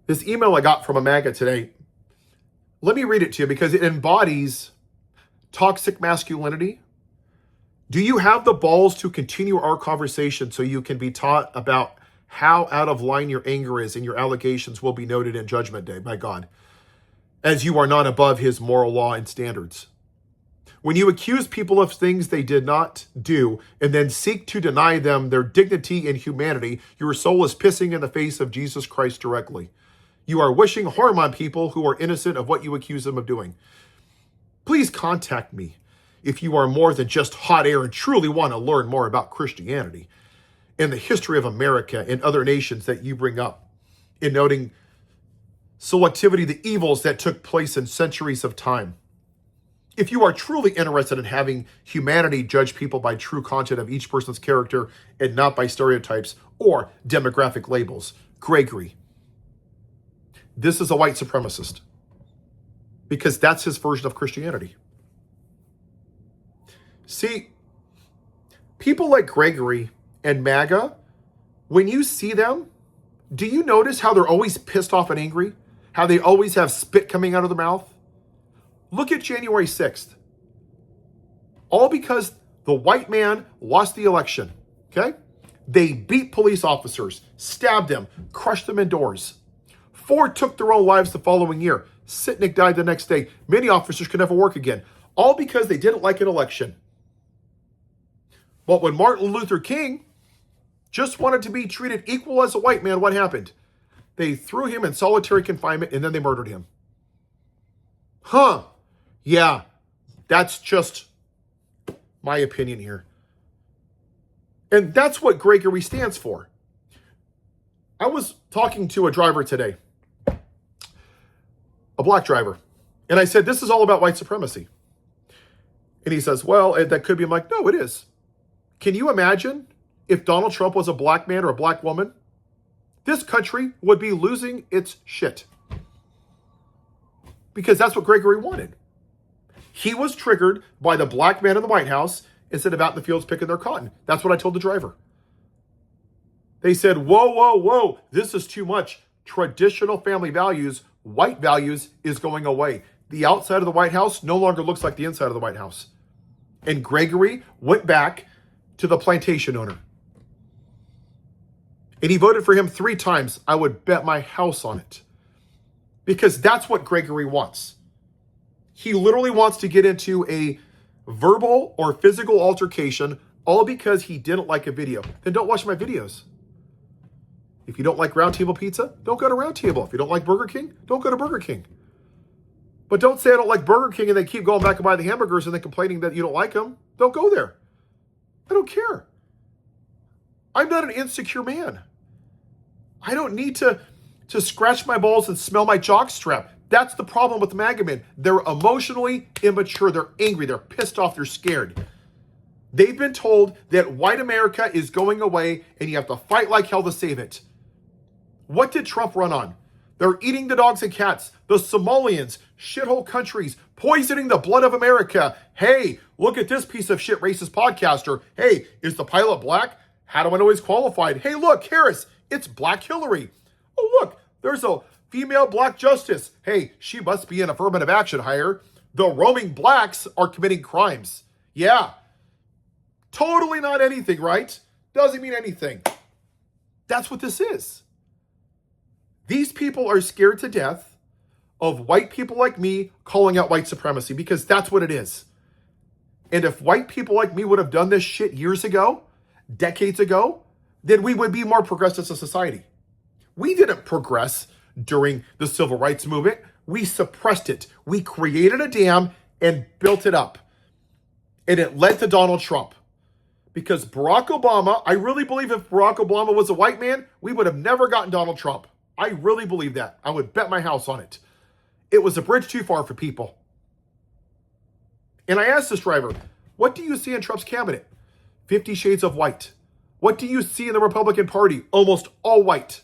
This email I got from a MAGA today, let me read it to you because it embodies toxic masculinity. Do you have the balls to continue our conversation so you can be taught about how out of line your anger is and your allegations will be noted in Judgment Day by God, as you are not above his moral law and standards? When you accuse people of things they did not do and then seek to deny them their dignity and humanity, your soul is pissing in the face of Jesus Christ directly. You are wishing harm on people who are innocent of what you accuse them of doing. Please contact me if you are more than just hot air and truly want to learn more about Christianity and the history of America and other nations that you bring up, in noting selectivity, the evils that took place in centuries of time. If you are truly interested in having humanity judge people by true content of each person's character and not by stereotypes or demographic labels, Gregory, this is a white supremacist, because that's his version of Christianity. See, people like Gregory and MAGA, when you see them, do you notice how they're always pissed off and angry? How they always have spit coming out of their mouth? Look at January 6th. All because the white man lost the election, okay? They beat police officers, stabbed them, crushed them indoors. 4 took their own lives the following year. Sitnik died the next day. Many officers could never work again. All because they didn't like an election. But when Martin Luther King just wanted to be treated equal as a white man, what happened? They threw him in solitary confinement and then they murdered him. Yeah, that's just my opinion here. And that's what Gregory stands for. I was talking to a driver today, a black driver, and I said, this is all about white supremacy. And he says, well, that could be. I'm like, no, it is. Can you imagine if Donald Trump was a black man or a black woman? This country would be losing its shit. Because that's what Gregory wanted. He was triggered by the black man in the White House instead of out in the fields picking their cotton. That's what I told the driver. They said, whoa, this is too much. Traditional family values, white values is going away. The outside of the White House no longer looks like the inside of the White House. And Gregory went back to the plantation owner. And he voted for him 3 times. I would bet my house on it. Because that's what Gregory wants. He literally wants to get into a verbal or physical altercation all because he didn't like a video. Then don't watch my videos. If you don't like Round Table Pizza, don't go to Round Table. If you don't like Burger King, don't go to Burger King. But don't say I don't like Burger King and then keep going back and buy the hamburgers and then complaining that you don't like them. Don't go there. I don't care. I'm not an insecure man. I don't need to scratch my balls and smell my jockstrap. That's the problem with the MAGA men. They're emotionally immature. They're angry. They're pissed off. They're scared. They've been told that white America is going away and you have to fight like hell to save it. What did Trump run on? They're eating the dogs and cats. The Somalians, shithole countries, poisoning the blood of America. Hey, look at this piece of shit racist podcaster. Hey, is the pilot black? How do I know he's qualified? Hey, look, Harris, it's Black Hillary. Oh, look, there's a female black justice. Hey, she must be an affirmative action hire. The roaming blacks are committing crimes. Yeah. Totally not anything, right? Doesn't mean anything. That's what this is. These people are scared to death of white people like me calling out white supremacy because that's what it is. And if white people like me would have done this shit years ago, decades ago, then we would be more progressive as a society. We didn't progress during the civil rights movement. We suppressed it. We created a dam and built it up. And it led to Donald Trump. Because Barack Obama, I really believe if Barack Obama was a white man, we would have never gotten Donald Trump. I really believe that. I would bet my house on it. It was a bridge too far for people. And I asked this driver, what do you see in Trump's cabinet? 50 Shades of White. What do you see in the Republican Party? Almost all white.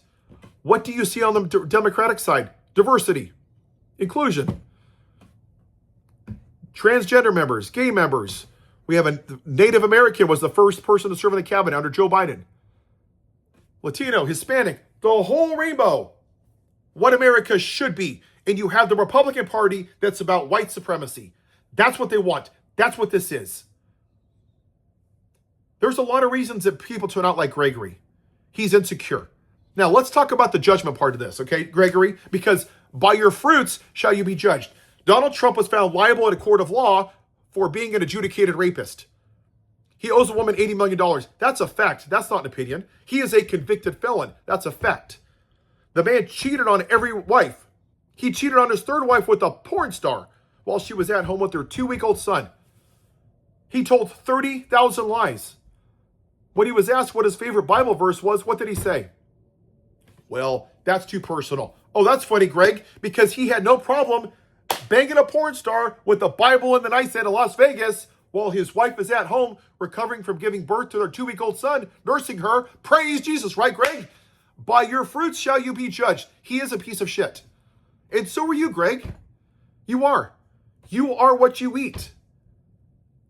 What do you see on the Democratic side? Diversity, inclusion, transgender members, gay members. We have a Native American was the first person to serve in the cabinet under Joe Biden. Latino, Hispanic, the whole rainbow. what America should be. And you have the Republican Party that's about white supremacy. That's what they want. That's what this is. There's a lot of reasons that people turn out like Gregory. He's insecure. Now, let's talk about the judgment part of this, okay, Gregory? Because by your fruits shall you be judged. Donald Trump was found liable in a court of law for being an adjudicated rapist. He owes a woman $80 million. That's a fact. That's not an opinion. He is a convicted felon. That's a fact. The man cheated on every wife. He cheated on his third wife with a porn star while she was at home with her 2-week-old son. He told 30,000 lies. When he was asked what his favorite Bible verse was, what did he say? Well, that's too personal. Oh, that's funny, Greg, because he had no problem banging a porn star with the Bible in the nightstand in Las Vegas while his wife is at home recovering from giving birth to their 2-week-old son, nursing her. Praise Jesus, right, Greg? By your fruits shall you be judged. He is a piece of shit. And so are you, Greg. You are. You are what you eat.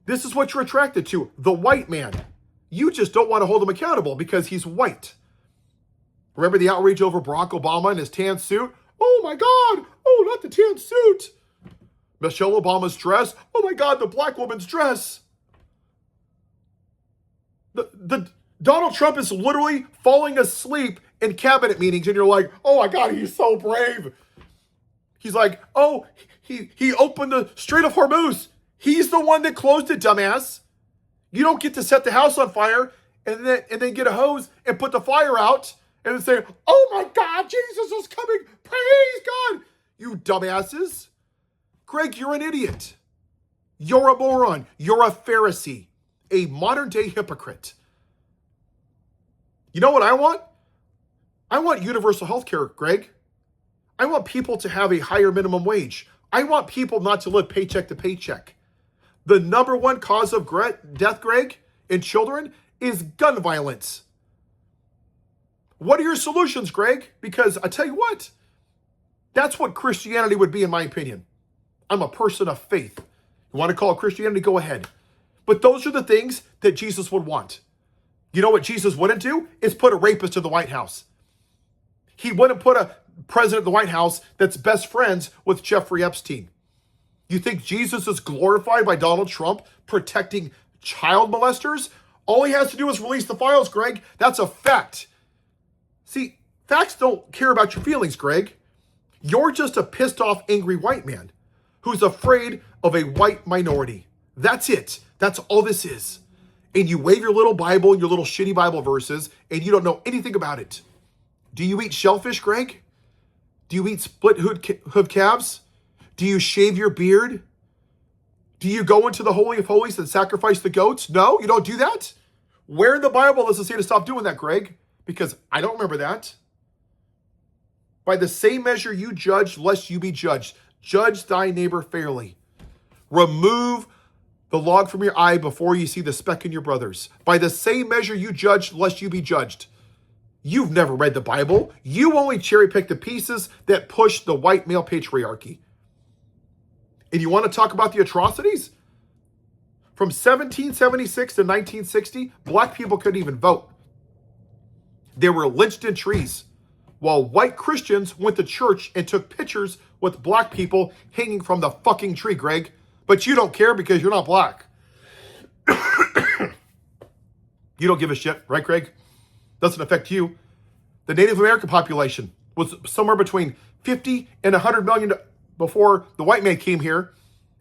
This is what you're attracted to, the white man. You just don't want to hold him accountable because he's white. Remember the outrage over Barack Obama and his tan suit? Oh my God. Oh, not the tan suit. Michelle Obama's dress. Oh my God, the black woman's dress. The Donald Trump is literally falling asleep in cabinet meetings and you're like, oh my God, he's so brave. He's like, oh, he opened the Strait of Hormuz. He's the one that closed it, dumbass. You don't get to set the house on fire and then get a hose and put the fire out and then say, oh my God, Jesus is coming. Praise God. You dumbasses. Greg, you're an idiot. You're a moron. You're a Pharisee, a modern day hypocrite. You know what I want? I want universal health care, Greg. I want people to have a higher minimum wage. I want people not to live paycheck to paycheck. The number one cause of death, Greg, in children is gun violence. What are your solutions, Greg? Because I tell you what, that's what Christianity would be, in my opinion. I'm a person of faith. You want to call it Christianity? Go ahead. But those are the things that Jesus would want. You know what Jesus wouldn't do? Is put a rapist in the White House. He wouldn't put a president of the White House that's best friends with Jeffrey Epstein. You think Jesus is glorified by Donald Trump protecting child molesters? All he has to do is release the files, Greg. That's a fact. See, facts don't care about your feelings, Greg. You're just a pissed off, angry white man who's afraid of a white minority. That's it. That's all this is. And you wave your little Bible and your little shitty Bible verses and you don't know anything about it. Do you eat shellfish, Greg? Do you eat split hoof calves? Do you shave your beard? Do you go into the Holy of Holies and sacrifice the goats? No, you don't do that? Where in the Bible does it say to stop doing that, Greg? Because I don't remember that. By the same measure you judge, lest you be judged. Judge thy neighbor fairly. Remove the log from your eye before you see the speck in your brother's. By the same measure you judge, lest you be judged. You've never read the Bible. You only cherry pick the pieces that push the white male patriarchy. And you want to talk about the atrocities? From 1776 to 1960, black people couldn't even vote. They were lynched in trees, while white Christians went to church and took pictures with black people hanging from the fucking tree, Greg. But you don't care because you're not black. You don't give a shit, right, Greg? Doesn't affect you. The Native American population was somewhere between 50 and 100 million before the white man came here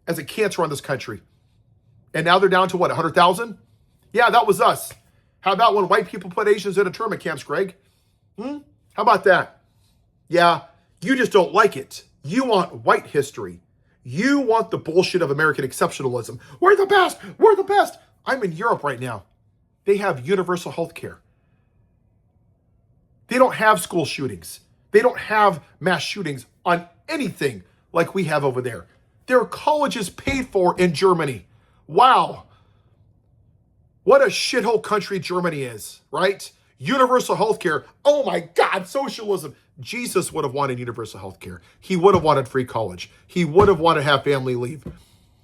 as a cancer on this country. And now they're down to what, 100,000? Yeah, that was us. How about when white people put Asians in internment camps, Greg? How about that? Yeah, you just don't like it. You want white history. You want the bullshit of American exceptionalism. We're the best. We're the best. I'm in Europe right now. They have universal health care. They don't have school shootings. They don't have mass shootings on anything like we have over there. Their colleges paid for in Germany. Wow. What a shithole country Germany is, right? Universal health care. Oh my God, socialism. Jesus would have wanted universal health care. He would have wanted free college. He would have wanted to have family leave.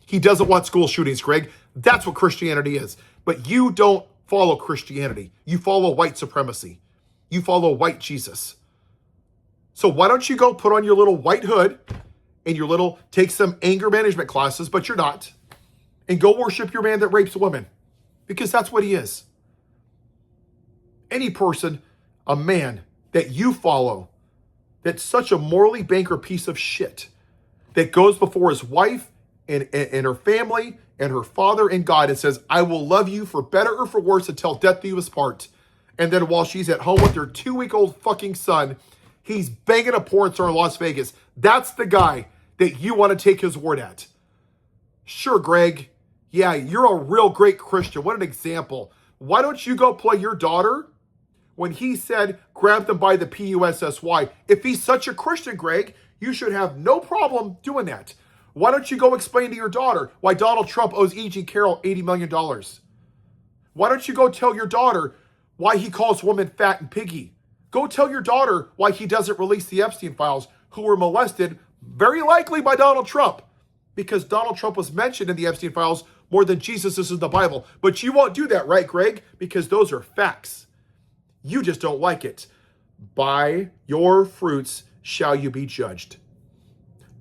He doesn't want school shootings, Greg. That's what Christianity is. But you don't follow Christianity. You follow white supremacy. You follow white Jesus. So So why don't you go put on your little white hood and your little, take some anger management classes, but you're not, and go worship your man that rapes women, because that's what he is. Any person, a man that you follow, that's such a morally bankrupt piece of shit, that goes before his wife and her family and her father and God and says, I will love you for better or for worse until death do us part. And then while she's at home with her 2-week-old fucking son, he's banging a porn star in Las Vegas. That's the guy that you want to take his word at. Sure, Greg. Yeah, you're a real great Christian. What an example. Why don't you go play your daughter when he said, grab them by the P-U-S-S-Y? If he's such a Christian, Greg, you should have no problem doing that. Why don't you go explain to your daughter why Donald Trump owes E.G. Carroll $80 million? Why don't you go tell your daughter why he calls women fat and piggy? Go tell your daughter why he doesn't release the Epstein files, who were molested, very likely by Donald Trump, because Donald Trump was mentioned in the Epstein files more than Jesus is in the Bible. But you won't do that, right, Greg? Because those are facts. You just don't like it. By your fruits shall you be judged.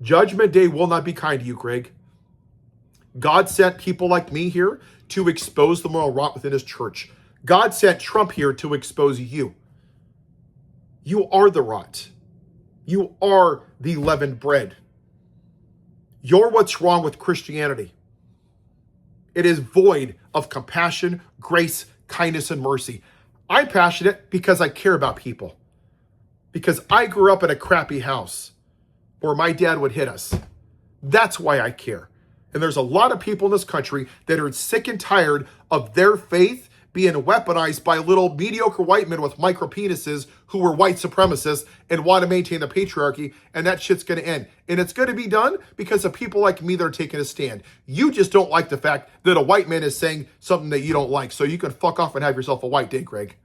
Judgment day will not be kind to you, Greg. God sent people like me here to expose the moral rot within his church. God sent Trump here to expose you. You are the rot. You are the leavened bread. You're what's wrong with Christianity. It is void of compassion, grace, kindness, and mercy. I'm passionate because I care about people. Because I grew up in a crappy house where my dad would hit us. That's why I care. And there's a lot of people in this country that are sick and tired of their faith being weaponized by little mediocre white men with micro penises who were white supremacists and want to maintain the patriarchy, and that shit's going to end. And it's going to be done because of people like me that are taking a stand. You just don't like the fact that a white man is saying something that you don't like, so you can fuck off and have yourself a white day, Greg.